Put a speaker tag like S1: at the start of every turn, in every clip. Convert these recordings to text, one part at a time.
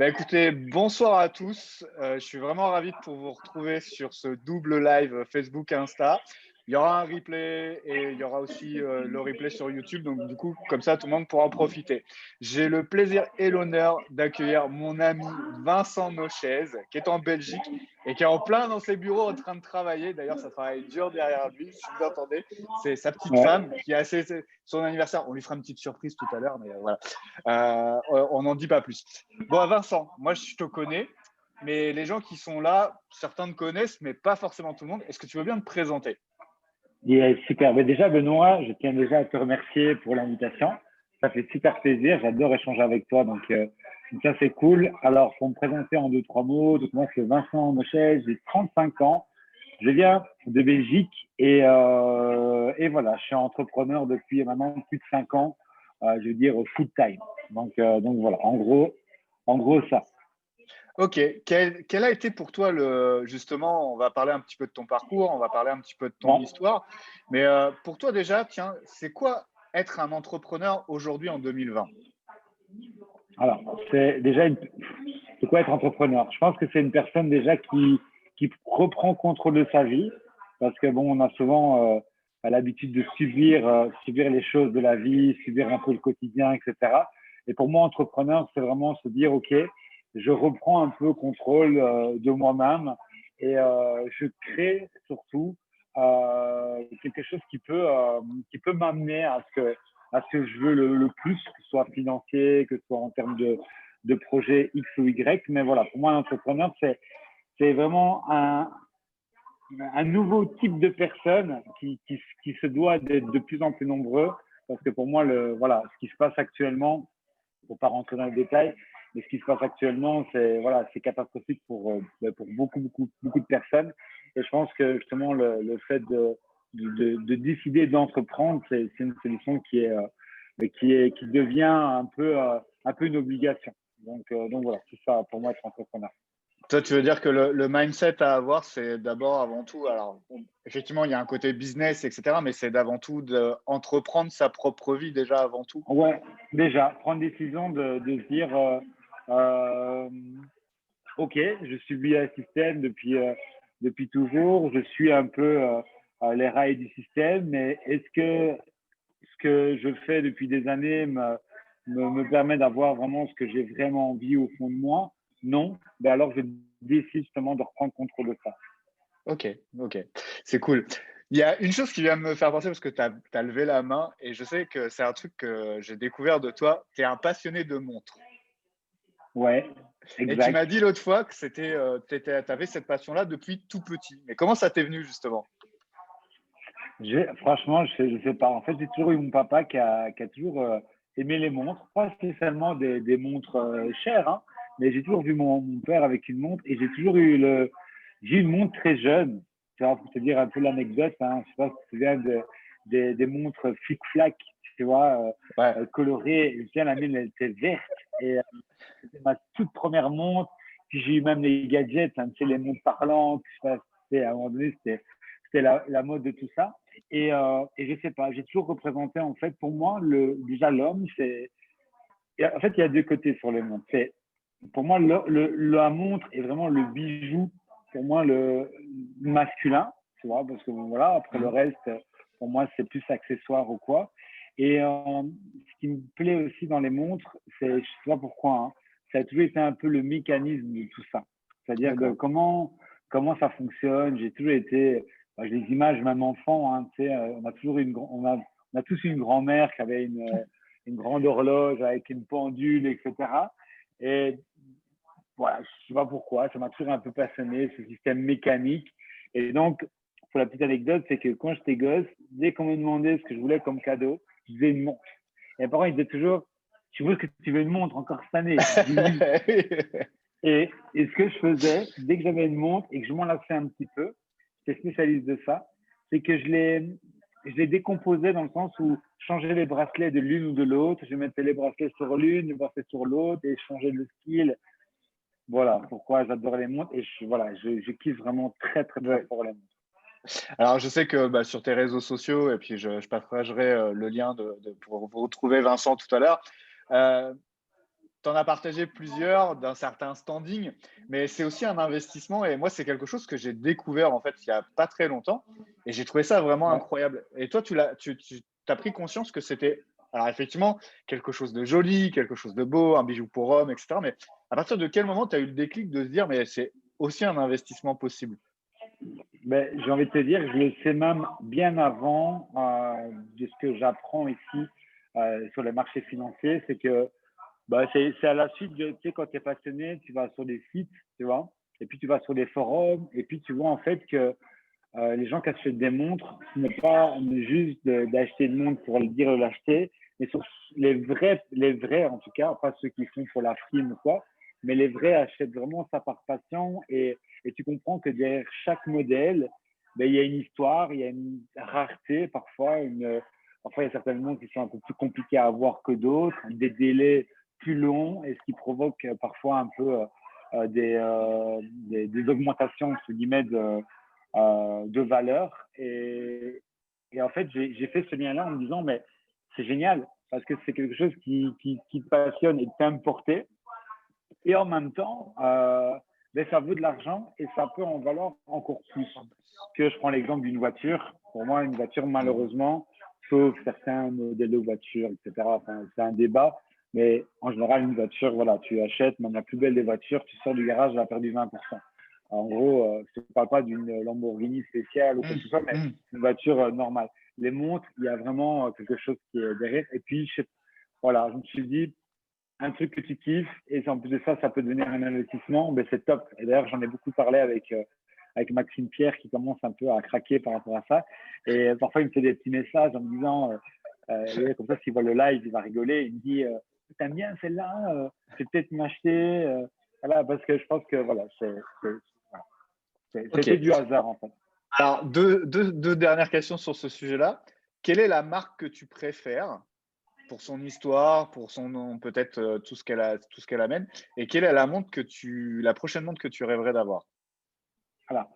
S1: Écoutez, bonsoir à tous. Je suis vraiment ravi de pour vous retrouver sur ce double live Facebook et Insta. Il y aura un replay et il y aura aussi le replay sur YouTube. Donc, du coup, comme ça, tout le monde pourra en profiter. J'ai le plaisir et l'honneur d'accueillir mon ami Vincent Nochez, qui est en Belgique et qui est en plein dans ses bureaux en train de travailler. D'ailleurs, ça travaille dur derrière lui, si vous entendez. C'est sa petite
S2: Ouais.
S1: femme qui a assez son anniversaire. On lui fera une petite surprise tout à l'heure, mais voilà. On n'en dit pas plus. Bon, Vincent, moi je te connais, mais les gens qui sont là, certains te connaissent, mais pas forcément tout le monde. Est-ce que tu veux bien te présenter?
S2: Super. Mais déjà, Benoît, je tiens déjà à te remercier pour l'invitation. Ça fait super plaisir. J'adore échanger avec toi. Donc ça, c'est cool. Alors, pour me présenter en deux, trois mots, donc moi, c'est Vincent Mochet, j'ai 35 ans. Je viens de Belgique et voilà, je suis entrepreneur depuis maintenant plus de 5 ans, je veux dire full time. Donc voilà, en gros ça.
S1: Ok, quel a été pour toi justement, on va parler un petit peu de ton parcours, on va parler un petit peu de ton
S2: Bon,
S1: histoire, mais pour toi déjà, tiens, c'est quoi être un entrepreneur aujourd'hui en 2020?
S2: alors, c'est quoi être entrepreneur? Je pense que c'est une personne déjà qui reprend contrôle de sa vie, parce que bon, on a souvent l'habitude de subir les choses de la vie, subir un peu le quotidien, etc. Et pour moi, entrepreneur, c'est vraiment se dire, OK, je reprends un peu contrôle de moi-même et je crée surtout quelque chose qui peut m'amener à ce que je veux le plus, que ce soit financier, que ce soit en termes de projet X ou Y. Mais voilà, pour moi, l'entrepreneur, c'est vraiment un nouveau type de personne qui se doit d'être de plus en plus nombreux. Parce que pour moi, voilà, ce qui se passe actuellement, pour pas rentrer dans les détails, mais ce qui se passe actuellement, c'est catastrophique pour beaucoup de personnes. Et je pense que justement le fait de décider d'entreprendre, c'est une solution qui devient un peu une obligation. Donc voilà, c'est ça pour moi être entrepreneur.
S1: Toi, tu veux dire que le mindset à avoir, c'est d'abord, avant tout, alors effectivement, il y a un côté business, etc., mais c'est d'avant tout d'entreprendre sa propre vie déjà avant tout.
S2: Ouais, déjà prendre décision de se dire euh, ok, je subis un système depuis toujours, je suis un peu les rails du système, mais est-ce que ce que je fais depuis des années me permet d'avoir vraiment ce que j'ai vraiment envie au fond de moi? Non, ben alors je décide justement de reprendre contrôle de ça.
S1: Ok, ok, c'est cool. Il y a une chose qui vient me faire penser parce que tu as levé la main et je sais que c'est un truc que j'ai découvert de toi. Tu es un passionné de montres.
S2: Ouais,
S1: Et tu
S2: exact.
S1: m'as dit l'autre fois que tu avais cette passion-là depuis tout petit. Mais comment ça t'est venu justement?
S2: Franchement, je sais pas. En fait, j'ai toujours eu mon papa qui a toujours aimé les montres, pas spécialement des montres chères, hein, mais j'ai toujours vu mon père avec une montre et j'ai eu une montre très jeune. Tu vois, pour te dire un peu l'anecdote, hein, je sais pas si tu te souviens des montres flic-flac, tu vois,
S1: Ouais,
S2: colorées. Je me souviens, la mienne, elle était verte et c'était ma toute première montre. Puis j'ai eu même les gadgets, hein, tu sais, les montres parlantes. Je sais pas, à un moment donné, c'était la mode de tout ça. Et je sais pas, j'ai toujours représenté, en fait, pour moi, déjà l'homme, en fait, il y a deux côtés sur les montres. Pour moi, la montre est vraiment le bijou, pour moi, le masculin, tu vois, parce que bon, voilà, après le
S1: mhm,
S2: reste, pour moi, c'est plus accessoire ou quoi. Et ce qui me plaît aussi dans les montres, je sais pas pourquoi, hein, ça a toujours été un peu le mécanisme de tout ça. C'est-à-dire de
S1: d'accord.
S2: comment ça fonctionne. J'ai toujours été, j'ai des images, même enfant, hein, tu sais, on a toujours on a tous une grand-mère qui avait une grande horloge avec une pendule, etc. Et voilà, je sais pas pourquoi, ça m'a toujours un peu passionné, ce système mécanique. Et donc, pour la petite anecdote, c'est que quand j'étais gosse, dès qu'on me demandait ce que je voulais comme cadeau, je disais une montre. Et mes parents, ils disaient toujours, tu veux que tu veux une montre encore cette année? Je dis oui. Et ce que je faisais, dès que j'avais une montre et que je m'en lassais un petit peu, j'étais spécialiste de ça, c'est que je les décomposais dans le sens où je changeais les bracelets de l'une ou de l'autre, je mettais les bracelets sur l'une, les bracelets sur l'autre et je changeais le style. Voilà pourquoi j'adore les montres et je kiffe vraiment très, très, très
S1: Ouais.
S2: fort les montres.
S1: Alors, je sais que sur tes réseaux sociaux, et puis je partagerai le lien pour vous retrouver Vincent tout à l'heure. euh, tu en as partagé plusieurs d'un certain standing, mais c'est aussi un investissement. Et moi, c'est quelque chose que j'ai découvert en fait il n'y a pas très longtemps. Et j'ai trouvé ça vraiment
S2: Ouais.
S1: incroyable. Et toi, tu as pris conscience que c'était, alors effectivement, quelque chose de joli, quelque chose de beau, un bijou pour homme, etc. Mais à partir de quel moment tu as eu le déclic de se dire, mais c'est aussi un investissement possible?
S2: Ben, j'ai envie de te dire, je le sais même bien avant de ce que j'apprends ici sur les marchés financiers, c'est que bah, c'est à la suite de, tu sais, quand tu es passionné, tu vas sur des sites, tu vois, et puis tu vas sur des forums, et puis tu vois en fait que les gens qui achètent des montres, ce n'est pas juste d'acheter une montre pour le dire de l'acheter, mais sur les vrais en tout cas, pas ceux qui font pour la frime ou quoi, mais les vrais achètent vraiment ça par passion et tu comprends que derrière chaque modèle, ben, il y a une histoire, il y a une rareté parfois, parfois il y a certaines montres qui sont un peu plus compliquées à avoir que d'autres, des délais plus longs et ce qui provoque parfois un peu des augmentations entre guillemets de valeur. Et en fait, j'ai fait ce lien-là en me disant, mais c'est génial parce que c'est quelque chose qui te passionne et t'importer. Et en même temps, ben, ça vaut de l'argent et ça peut en valoir encore plus. Que je prends l'exemple d'une voiture. Pour moi, une voiture, malheureusement, sauf certains modèles de voitures, etc., enfin, c'est un débat. Mais en général, une voiture, voilà, tu achètes, même la plus belle des voitures, tu sors du garage, elle a perdu 20%. En gros, je ne te parle pas d'une Lamborghini spéciale ou quoi que ce soit, mais une voiture normale. Les montres, il y a vraiment quelque chose qui est derrière. Et puis, voilà, je me suis dit, un truc que tu kiffes et en plus de ça, ça peut devenir un investissement, ben c'est top. Et d'ailleurs, j'en ai beaucoup parlé avec Maxime Pierre qui commence un peu à craquer par rapport à ça. Et parfois, il me fait des petits messages en me disant, comme ça, s'il voit le live, il va rigoler. Il me dit, t'aimes bien celle-là je vais peut-être m'acheter. Voilà, parce que je pense que voilà, c'était
S1: Ok.
S2: du hasard en fait.
S1: Alors, deux dernières questions sur ce sujet-là. Quelle est la marque que tu préfères pour son histoire, pour son peut-être tout ce qu'elle amène, et quelle est la prochaine montre que tu rêverais d'avoir?
S2: Voilà.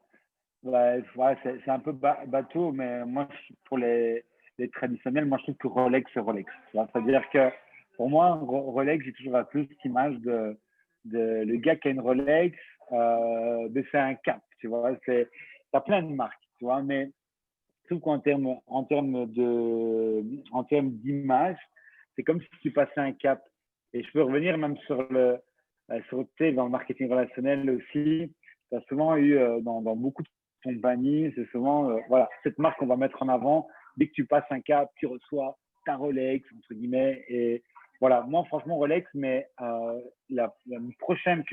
S2: Ouais, c'est un peu bateau, mais moi, pour les traditionnels, moi, je trouve que Rolex, c'est Rolex. C'est-à-dire que pour moi, Rolex, j'ai toujours un peu cette image de le gars qui a une Rolex, mais c'est un cap, tu vois. T'as plein de marques, tu vois, mais je trouve en termes d'image, c'est comme si tu passais un cap. Et je peux revenir même tu sais, dans le marketing relationnel aussi. Tu as souvent eu dans beaucoup de compagnies, c'est souvent, voilà, cette marque qu'on va mettre en avant. Dès que tu passes un cap, tu reçois ta Rolex, entre guillemets. Et voilà, moi, franchement, Rolex, mais la prochaine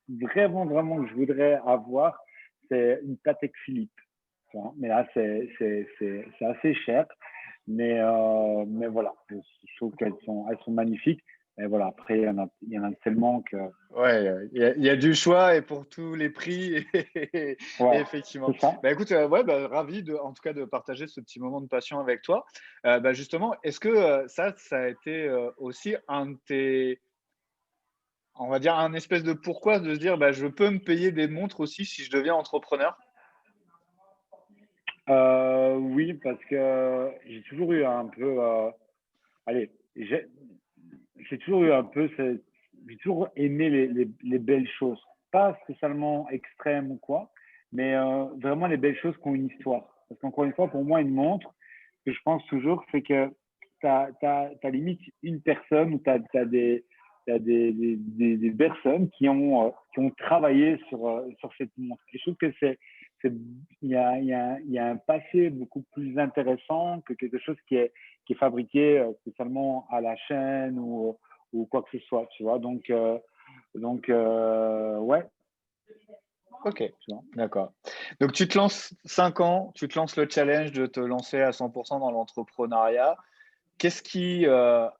S2: vraiment que je voudrais avoir, c'est une Patek Philippe. Mais là, c'est assez cher. Mais voilà, je trouve elles sont magnifiques. Et voilà, après, il y en a tellement que.
S1: Ouais, il y a du choix et pour tous les prix. Et
S2: Ouais,
S1: effectivement.
S2: c'est ça.
S1: Bah, écoute, ouais, bah, ravi en tout cas de partager ce petit moment de passion avec toi. Bah, justement, est-ce que ça a été aussi un de tes, on va dire, un espèce de pourquoi de se dire, bah, je peux me payer des montres aussi si je deviens entrepreneur?
S2: Oui, parce que j'ai toujours eu un peu. Allez, j'ai toujours eu un peu. J'ai toujours aimé les belles choses. Pas spécialement extrêmes ou quoi, mais vraiment les belles choses qui ont une histoire. Parce qu'encore une fois, pour moi, une montre, ce que je pense toujours, c'est que tu as limite une personne ou tu as des personnes qui ont travaillé sur cette montre. Et je trouve que il y a un passé beaucoup plus intéressant que quelque chose qui est fabriqué spécialement à la chaîne ou quoi que ce soit, tu vois. Ouais,
S1: Ok,
S2: tu vois.
S1: d'accord. Donc, tu te lances 5 ans, tu te lances le challenge de te lancer à 100% dans l'entrepreneuriat.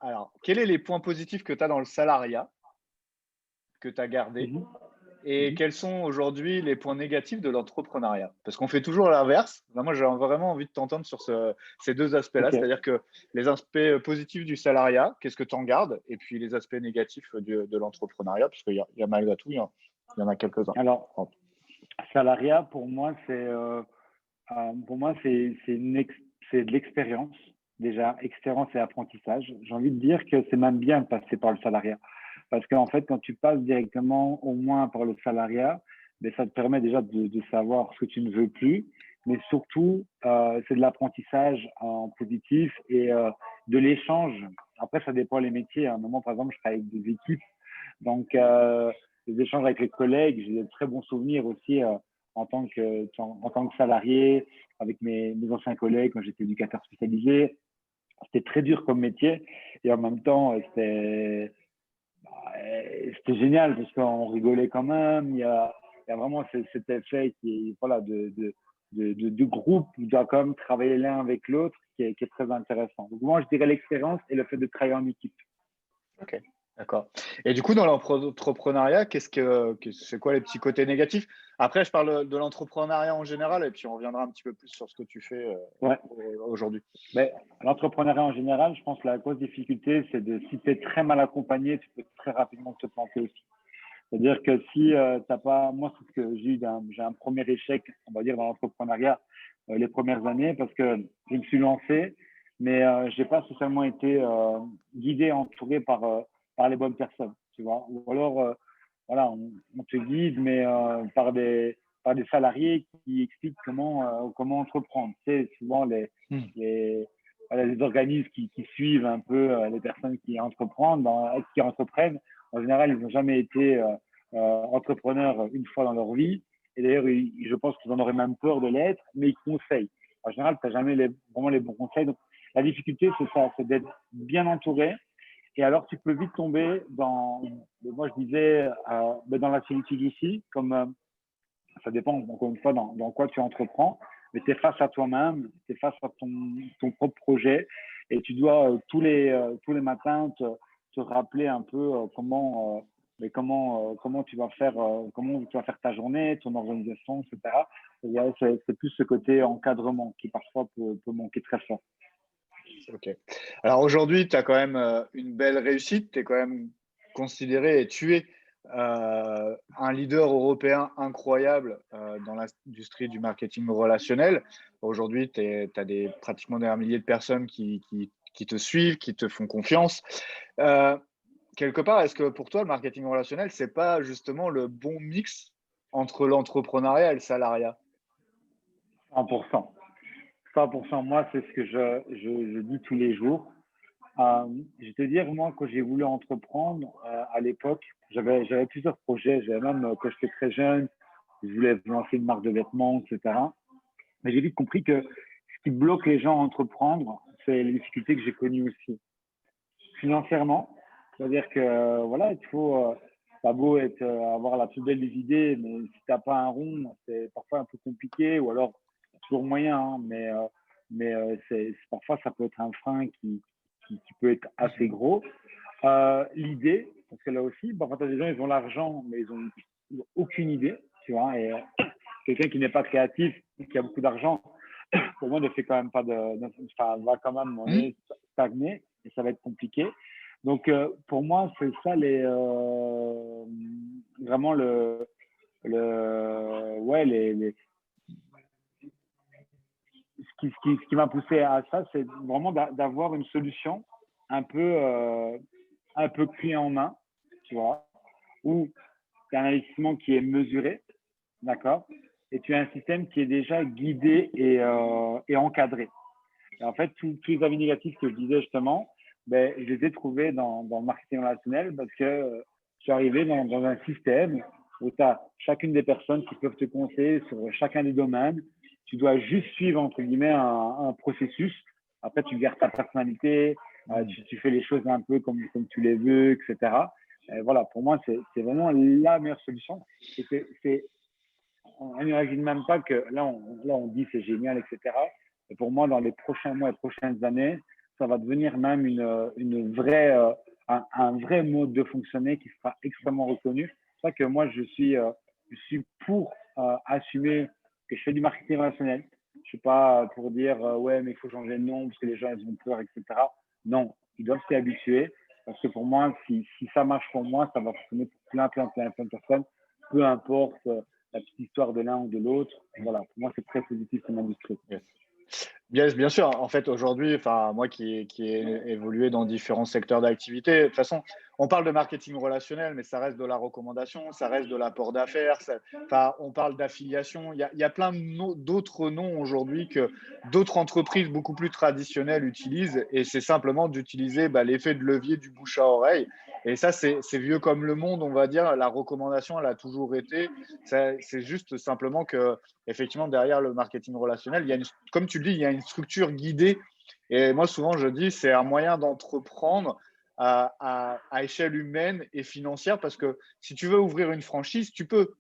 S1: Alors, quels sont les points positifs que tu as dans le salariat que tu as gardé
S2: Mhm.
S1: et
S2: Mhm.
S1: quels sont aujourd'hui les points négatifs de l'entrepreneuriat? Parce qu'on fait toujours l'inverse. Là, moi, j'ai vraiment envie de t'entendre sur ces deux aspects-là,
S2: Ok.
S1: c'est-à-dire que les aspects positifs du salariat, qu'est-ce que tu en gardes? Et puis les aspects négatifs de l'entrepreneuriat, parce qu'il y a malgré tout, il y en a quelques-uns.
S2: Alors,
S1: Bon.
S2: salariat, pour moi, c'est de l'expérience. Déjà, expérience et apprentissage. J'ai envie de dire que c'est même bien de passer par le salariat. Parce qu'en fait, quand tu passes directement au moins par le salariat, ben, ça te permet déjà de savoir ce que tu ne veux plus, mais surtout, c'est de l'apprentissage en positif et de l'échange. Après, ça dépend les métiers. À un moment, par exemple, je travaille avec des équipes, donc les échanges avec les collègues, j'ai de très bons souvenirs aussi en tant que salarié, avec mes anciens collègues quand j'étais éducateur spécialisé. C'était très dur comme métier et en même temps, c'était génial parce qu'on rigolait quand même. Il y a vraiment cet effet voilà, de groupe où tu dois quand même travailler l'un avec l'autre qui est très intéressant. Donc, moi, je dirais l'expérience et le fait de travailler en équipe.
S1: Ok, d'accord. Et du coup, dans l'entrepreneuriat, c'est quoi les petits côtés négatifs? Après, je parle de l'entrepreneuriat en général et puis on reviendra un petit peu plus sur ce que tu fais
S2: Ouais.
S1: aujourd'hui.
S2: Mais l'entrepreneuriat en général, je pense que la grosse difficulté, c'est si tu es très mal accompagné, tu peux très rapidement te planter aussi. C'est-à-dire que si t'as pas, moi, c'est ce que j'ai un premier échec, on va dire, dans l'entrepreneuriat les premières années parce que je me suis lancé, mais j'ai pas spécialement été guidé, entouré par les bonnes personnes, tu vois. Ou alors, voilà, on te guide, mais par des salariés qui expliquent comment entreprendre. Tu sais, souvent les, voilà, les organismes qui suivent un peu les personnes qui entreprennent, en général, ils n'ont jamais été entrepreneurs une fois dans leur vie. Et d'ailleurs, je pense qu'ils en auraient même peur de l'être, mais ils conseillent. En général, tu n'as jamais vraiment les bons conseils. Donc, la difficulté, c'est ça, c'est d'être bien entouré. Et alors, tu peux vite tomber moi je disais, dans la solitude aussi, comme ça dépend encore une fois dans quoi tu entreprends, mais tu es face à toi-même, tu es face à ton propre projet et tu dois tous les matins te rappeler un peu comment tu vas faire ta journée, ton organisation, etc. C'est plus ce côté encadrement qui parfois peut manquer très fort.
S1: Ok. Alors aujourd'hui, tu as quand même une belle réussite. Tu es quand même considéré et tu es un leader européen incroyable dans l'industrie du marketing relationnel. Aujourd'hui, tu as pratiquement un millier de personnes qui te suivent, qui te font confiance. Quelque part, est-ce que pour toi, le marketing relationnel, c'est pas justement le bon mix entre l'entrepreneuriat et le salariat?
S2: 100%. 100%. Moi, c'est ce que je dis tous les jours. Je vais te dire, moi, quand j'ai voulu entreprendre à l'époque, j'avais plusieurs projets. J'avais même, quand j'étais très jeune, je voulais lancer une marque de vêtements, etc. Mais j'ai vite compris que ce qui bloque les gens à entreprendre, c'est les difficultés que j'ai connues aussi. Financièrement, c'est-à-dire que voilà, il faut pas beau avoir la plus belle des idées, mais si t'as pas un rond, c'est parfois un peu compliqué, ou alors il y a toujours moyen, hein, mais parfois ça peut être un frein qui peut être assez gros. L'idée, parce que là aussi, parfois des gens ils ont l'argent, mais ils ont aucune idée, tu vois, et quelqu'un qui n'est pas créatif, qui a beaucoup d'argent, pour moi ne fait quand même pas ça va quand même stagner et ça va être compliqué. Donc pour moi c'est ça vraiment ce qui m'a poussé à ça, c'est vraiment d'avoir une solution un peu clé en main, tu vois, où tu as un investissement qui est mesuré, d'accord, et tu as un système qui est déjà guidé et encadré. Et en fait, tous les avis négatifs que je disais justement, ben, je les ai trouvés dans le marketing relationnel parce que je suis arrivé dans un système où tu as chacune des personnes qui peuvent te conseiller sur chacun des domaines. Tu dois juste suivre, entre guillemets, un processus. Après, tu gardes ta personnalité, tu fais les choses un peu comme tu les veux, etc. Et voilà, pour moi, c'est vraiment la meilleure solution. On n'imagine même pas que là, on dit c'est génial, etc. Et pour moi, dans les prochains mois et prochaines années, ça va devenir même un vrai mode de fonctionner qui sera extrêmement reconnu. C'est pour ça que moi, je suis pour assumer que je fais du marketing relationnel. Je ne suis pas pour dire ouais, mais il faut changer de nom parce que les gens ils ont peur, etc. Non, ils doivent s'y habituer parce que pour moi, si ça marche pour moi, ça va fonctionner pour plein de personnes, peu importe la petite histoire de l'un ou de l'autre. Voilà, pour moi, c'est très positif comme industrie.
S1: Bien sûr. En fait, aujourd'hui, moi qui ai évolué dans différents secteurs d'activité, de toute façon, on parle de marketing relationnel, mais ça reste de la recommandation, ça reste de l'apport d'affaires. Enfin, on parle d'affiliation. Il y a plein d'autres noms aujourd'hui que d'autres entreprises beaucoup plus traditionnelles utilisent. Et c'est simplement d'utiliser l'effet de levier du bouche à oreille. Et ça, c'est vieux comme le monde, on va dire. La recommandation, elle a toujours été. C'est juste simplement que, effectivement, derrière le marketing relationnel, comme tu le dis, il y a une structure guidée. Et moi, souvent, je dis, c'est un moyen d'entreprendre à échelle humaine et financière, parce que si tu veux ouvrir une franchise, tu peux.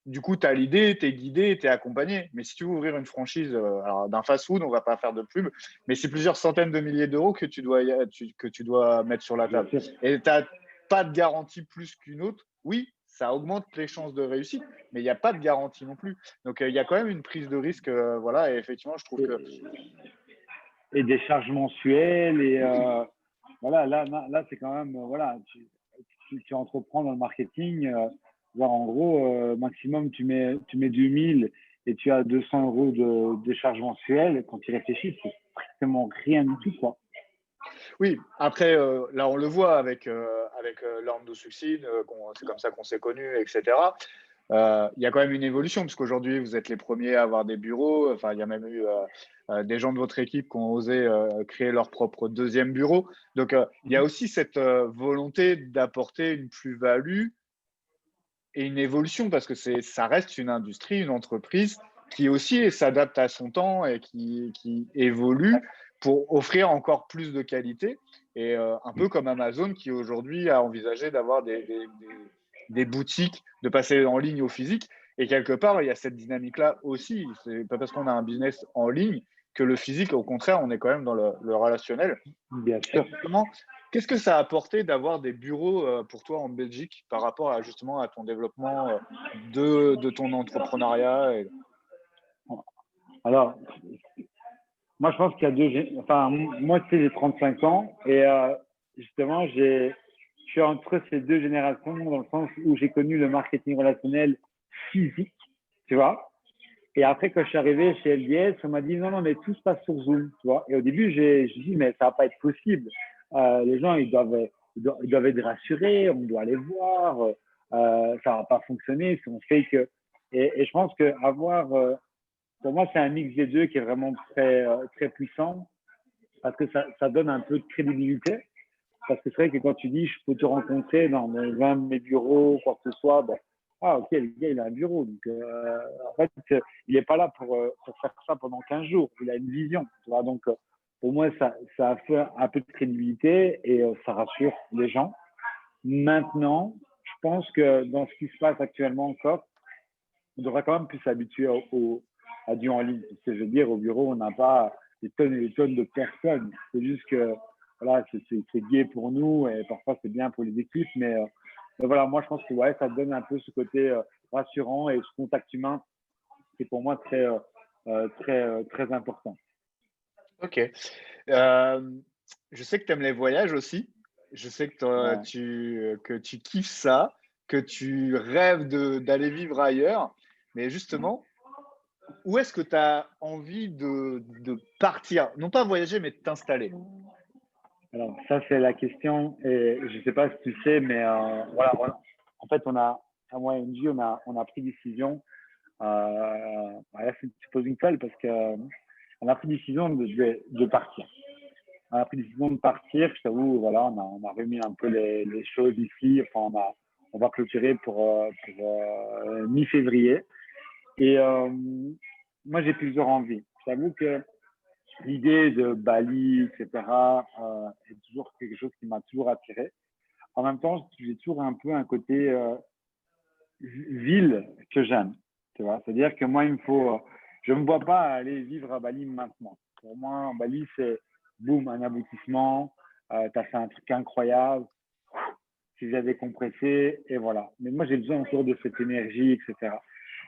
S1: Du coup, tu as l'idée, tu es guidé, tu es accompagné. Mais si tu veux ouvrir une franchise d'un fast-food, on ne va pas faire de pub, mais c'est plusieurs centaines de milliers d'euros que tu dois mettre sur la
S2: Bien
S1: table.
S2: sûr.
S1: Et tu n'as pas de garantie plus qu'une autre. Oui, ça augmente les chances de réussite, mais il n'y a pas de garantie non plus. Donc, il y a quand même une prise de risque. Voilà, et effectivement, je trouve que
S2: Et des charges mensuelles. Et voilà, là c'est quand même, voilà, tu entreprends dans le marketing. En gros, maximum, tu mets 2000 et tu as 200 euros de charges mensuelles. Quand tu réfléchis, c'est strictement rien du tout, quoi.
S1: oui, après, là, on le voit avec Lando Succide, c'est comme ça qu'on s'est connus, etc. Il y a quand même une évolution, parce qu'aujourd'hui, vous êtes les premiers à avoir des bureaux. Enfin, il y a même eu des gens de votre équipe qui ont osé créer leur propre deuxième bureau. Donc, il y a aussi cette volonté d'apporter une plus-value et une évolution, parce que ça reste une industrie, une entreprise qui aussi s'adapte à son temps et qui évolue pour offrir encore plus de qualité. Et un peu comme Amazon, qui aujourd'hui a envisagé d'avoir des boutiques, de passer en ligne au physique. Et quelque part, il y a cette dynamique-là aussi. C'est pas parce qu'on a un business en ligne que le physique, au contraire, on est quand même dans le relationnel.
S2: Bien
S1: Et
S2: sûr.
S1: justement, qu'est-ce que ça a apporté d'avoir des bureaux pour toi en Belgique par rapport à justement à ton développement de ton entrepreneuriat
S2: Alors, moi, je pense qu'il y a enfin, moi, tu sais, j'ai 35 ans et justement, je suis entre ces deux générations dans le sens où j'ai connu le marketing relationnel physique, tu vois. Et après, quand je suis arrivé chez LDS, on m'a dit non, non, mais tout se passe sur Zoom, tu vois. Et au début, j'ai dit, mais ça va pas être possible. Les gens, ils doivent être rassurés, on doit les voir, ça va pas fonctionner si on fait que. Et je pense que pour moi, c'est un mix des deux qui est vraiment très puissant parce que ça donne un peu de crédibilité. Parce que c'est vrai que quand tu dis, je peux te rencontrer dans un de mes bureaux, quoi que ce soit, ben, ah, ok, le gars, il a un bureau. Donc, en fait, il n'est pas là pour faire ça pendant 15 jours. Il a une vision. Tu vois. Donc, pour moi, ça a fait un peu de crédibilité et ça rassure les gens. Maintenant, je pense que dans ce qui se passe actuellement encore, on devrait quand même plus s'habituer à du en ligne. Ce que je veux dire, au bureau, on n'a pas des tonnes et des tonnes de personnes. C'est juste que voilà, c'est gai pour nous et parfois c'est bien pour les équipes. Mais voilà, moi je pense que ouais, ça donne un peu ce côté rassurant et ce contact humain qui est pour moi très important.
S1: Ok. Je sais que tu aimes les voyages aussi. Je sais
S2: Ouais.
S1: que tu kiffes ça, que tu rêves d'aller vivre ailleurs. Mais justement, où est-ce que tu as envie de partir? Non pas voyager, mais de t'installer.
S2: Alors ça c'est la question et je sais pas si tu sais, mais voilà, en fait à moi et NJ, on a pris décision. Là, tu poses une colle parce que on a pris décision de partir. On a pris décision de partir. Je t'avoue, voilà, on a remis un peu les choses ici. Enfin, on va clôturer pour mi-février. Et moi, j'ai plusieurs envies. Je t'avoue que l'idée de Bali, etc., est toujours quelque chose qui m'a toujours attiré. En même temps, j'ai toujours un peu un côté ville que j'aime. Tu vois, c'est-à-dire que moi, je me vois pas aller vivre à Bali maintenant. Pour moi, Bali, c'est boum, un aboutissement. Tu as fait un truc incroyable. Tu viens décompresser et voilà. Mais moi, j'ai besoin encore de cette énergie, etc.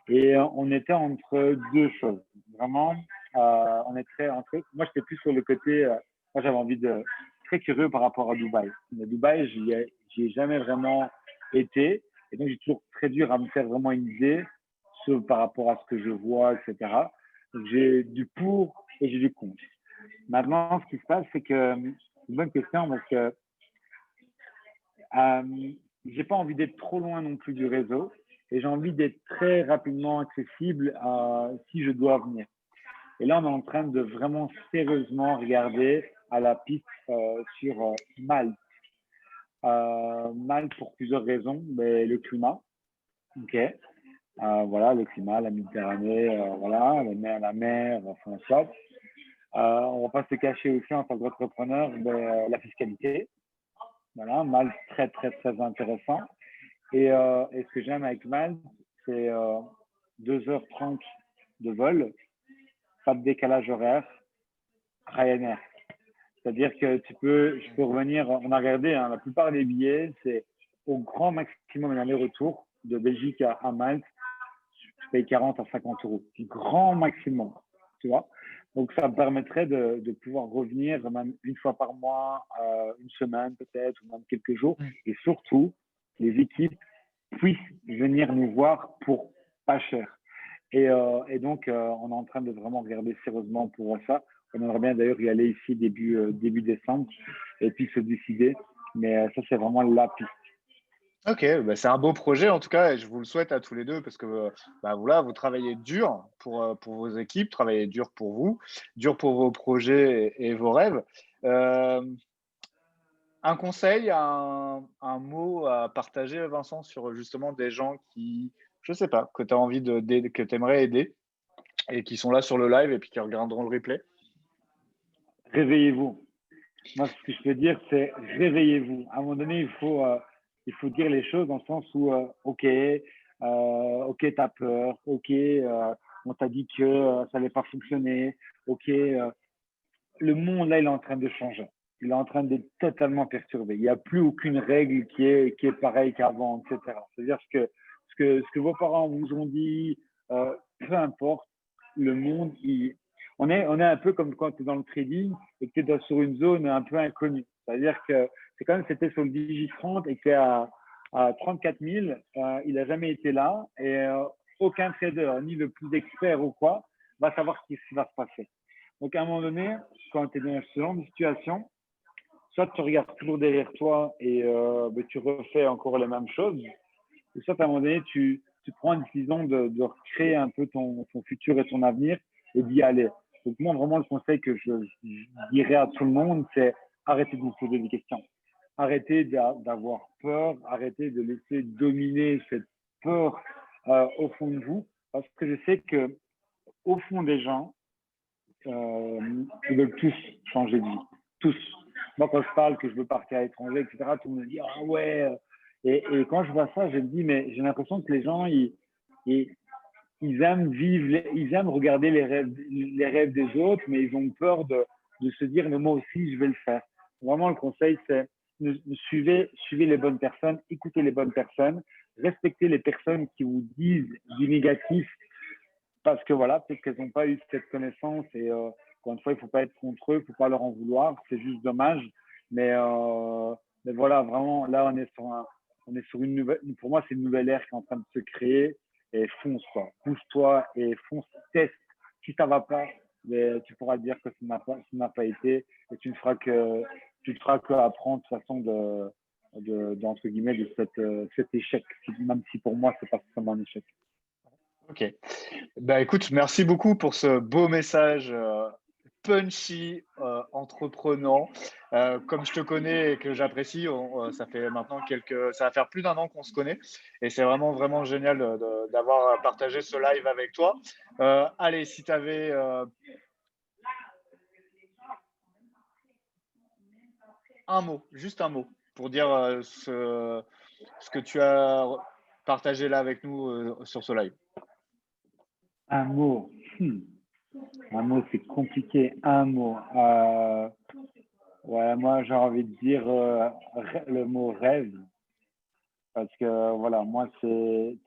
S2: Et on était entre deux choses. Vraiment, on était entre. Moi, j'étais plus sur le côté. Moi, j'avais envie de. Très curieux par rapport à Dubaï. Mais Dubaï, j'y ai jamais vraiment été. Et donc, j'ai toujours très dur à me faire vraiment une idée par rapport à ce que je vois, etc. Donc, j'ai du pour et j'ai du contre. Maintenant, ce qui se passe, c'est que c'est une bonne question parce que J'ai pas envie d'être trop loin non plus du réseau et j'ai envie d'être très rapidement accessible si je dois venir. Et là, on est en train de vraiment sérieusement regarder à la piste sur Malte. Malte pour plusieurs raisons, mais le climat, ok. Voilà, le climat, la Méditerranée, voilà, la mer, enfin, ça. On va pas se cacher aussi en tant qu'entrepreneur de la fiscalité. Voilà, Malte, très, très, très intéressant. Et ce que j'aime avec Malte, c'est 2h30 de vol, pas de décalage horaire, Ryanair. C'est-à-dire que je peux revenir, on a regardé, hein, la plupart des billets, c'est au grand maximum un aller-retour de Belgique à Malte, je paye 40 à 50 euros. Grand maximum, tu vois. Donc, ça me permettrait de pouvoir revenir même une fois par mois, une semaine peut-être, ou même quelques jours. Et surtout, les équipes puissent venir nous voir pour pas cher. Et donc, on est en train de vraiment regarder sérieusement pour ça. On aimerait bien d'ailleurs y aller ici début décembre et puis se décider. Mais ça, c'est vraiment la piste.
S1: Ok, bah c'est un beau projet en tout cas et je vous le souhaite à tous les deux parce que bah, voilà, vous travaillez dur pour vos équipes, travaillez dur pour vous, dur pour vos projets et vos rêves. Euh, un conseil, un mot à partager, Vincent, sur justement des gens qui, je sais pas, que tu as envie que tu aimerais aider et qui sont là sur le live et puis qui regarderont le replay.
S2: Réveillez-vous. Moi, ce que je peux dire, c'est réveillez-vous. À un moment donné, il faut dire les choses dans le sens où, OK, t'as peur, OK, on t'a dit que ça n'allait pas fonctionner, OK, le monde, là, il est en train de changer. Il est en train d'être totalement perturbé. Il n'y a plus aucune règle qui est pareille qu'avant, etc. C'est-à-dire ce que vos parents vous ont dit, peu importe, le monde, on est un peu comme quand tu es dans le trading et que tu es sur une zone un peu inconnue. C'est-à-dire que c'est quand même, c'était sur le Digi 30 et que tu es à 34 000, il n'a jamais été là et aucun trader, ni le plus expert ou quoi, va savoir ce qui va se passer. Donc, à un moment donné, quand tu es dans ce genre de situation, soit tu regardes toujours derrière toi et tu refais encore les mêmes choses, ou soit à un moment donné, tu prends une décision de recréer un peu ton futur et ton avenir et d'y aller. Donc, moi, vraiment, le conseil que je dirais à tout le monde, c'est arrêtez de vous poser des questions. Arrêtez d'avoir peur, arrêtez de laisser dominer cette peur au fond de vous, parce que je sais que au fond des gens, ils veulent tous changer de vie. Tous. Moi, quand je parle que je veux partir à l'étranger, etc., tout le monde me dit ah ouais. Et quand je vois ça, je me dis, mais j'ai l'impression que les gens, ils aiment vivre, ils aiment regarder les rêves des autres, mais ils ont peur de se dire, mais moi aussi, je vais le faire. Vraiment, le conseil, c'est suivez les bonnes personnes, écoutez les bonnes personnes, respectez les personnes qui vous disent du négatif parce que voilà, peut-être qu'elles n'ont pas eu cette connaissance et encore une fois, il ne faut pas être contre eux, il ne faut pas leur en vouloir, c'est juste dommage. Mais voilà, vraiment, là, on est sur une nouvelle, pour moi, c'est une nouvelle ère qui est en train de se créer et fonce, quoi. Pousse-toi et fonce, teste. Si ça ne va pas, mais tu pourras dire que ça n'a pas été et tu ne feras que apprendre de toute façon d'entre guillemets, de cet échec, même si pour moi, c'est pas forcément un échec.
S1: Ok. Bah, écoute, merci beaucoup pour ce beau message punchy, entreprenant. Comme je te connais et que j'apprécie, ça fait maintenant ça va faire plus d'1 an qu'on se connaît et c'est vraiment, vraiment génial d'avoir partagé ce live avec toi. Allez, si tu avais un mot, juste un mot, pour dire ce que tu as partagé là avec nous sur ce live.
S2: Un mot. Un mot, c'est compliqué. Un mot. Ouais, moi, j'ai envie de dire le mot rêve. Parce que, voilà, moi,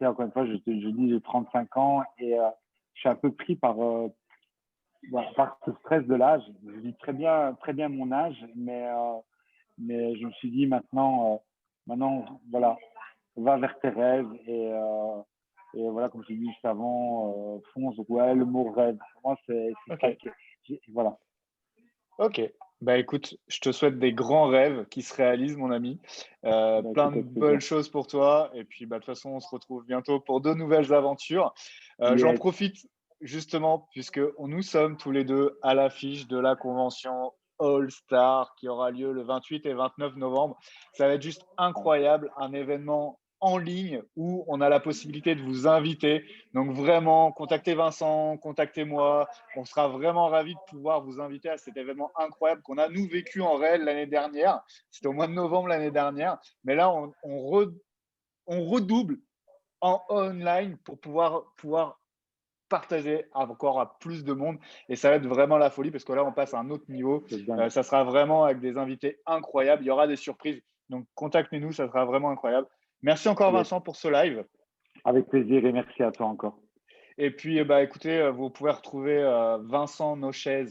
S2: encore une fois, je dis, j'ai 35 ans et je suis un peu pris voilà, par ce stress de l'âge. Je vis très bien mon âge, mais je me suis dit maintenant, voilà, va vers tes rêves et voilà, comme je l'ai dit juste avant, fonce. Ouais, le mot rêve. Pour moi, c'est
S1: Ok.
S2: ça voilà.
S1: Ok. Bah écoute, je te souhaite des grands rêves qui se réalisent, mon ami.
S2: Bah,
S1: Plein
S2: écoute,
S1: de
S2: avec plaisir.
S1: belles choses pour toi. Et puis, bah, de toute façon, on se retrouve bientôt pour de nouvelles aventures. J'en
S2: Yes.
S1: profite justement, puisque nous sommes tous les deux à l'affiche de la convention All Star qui aura lieu le 28 et 29 novembre. Ça va être juste incroyable, un événement en ligne où on a la possibilité de vous inviter. Donc vraiment, contactez Vincent, contactez-moi. On sera vraiment ravis de pouvoir vous inviter à cet événement incroyable qu'on a, nous, vécu en réel l'année dernière. C'était au mois de novembre l'année dernière. Mais là, on redouble en online pour pouvoir partager encore à plus de monde. Et ça va être vraiment la folie parce que là, on passe à un autre niveau.
S2: C'est dingue.
S1: Ça sera vraiment avec des invités incroyables. Il y aura des surprises. Donc, contactez-nous, ça sera vraiment incroyable. Merci encore,
S2: Yes.
S1: Vincent, pour ce live.
S2: Avec plaisir et merci à toi encore.
S1: Et puis, bah, écoutez, vous pouvez retrouver Vincent Nochez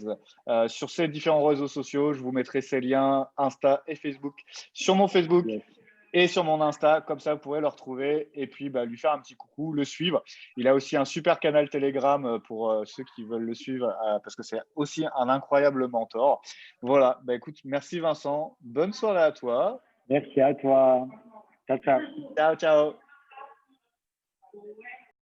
S1: sur ses différents réseaux sociaux. Je vous mettrai ses liens Insta et Facebook sur mon Facebook
S2: Yes.
S1: et sur mon Insta. Comme ça, vous pourrez le retrouver et puis bah, lui faire un petit coucou, le suivre. Il a aussi un super canal Telegram pour ceux qui veulent le suivre parce que c'est aussi un incroyable mentor. Voilà, bah, écoute, merci Vincent. Bonne soirée à toi.
S2: Merci à toi. Ciao, ciao.
S1: Ciao, ciao.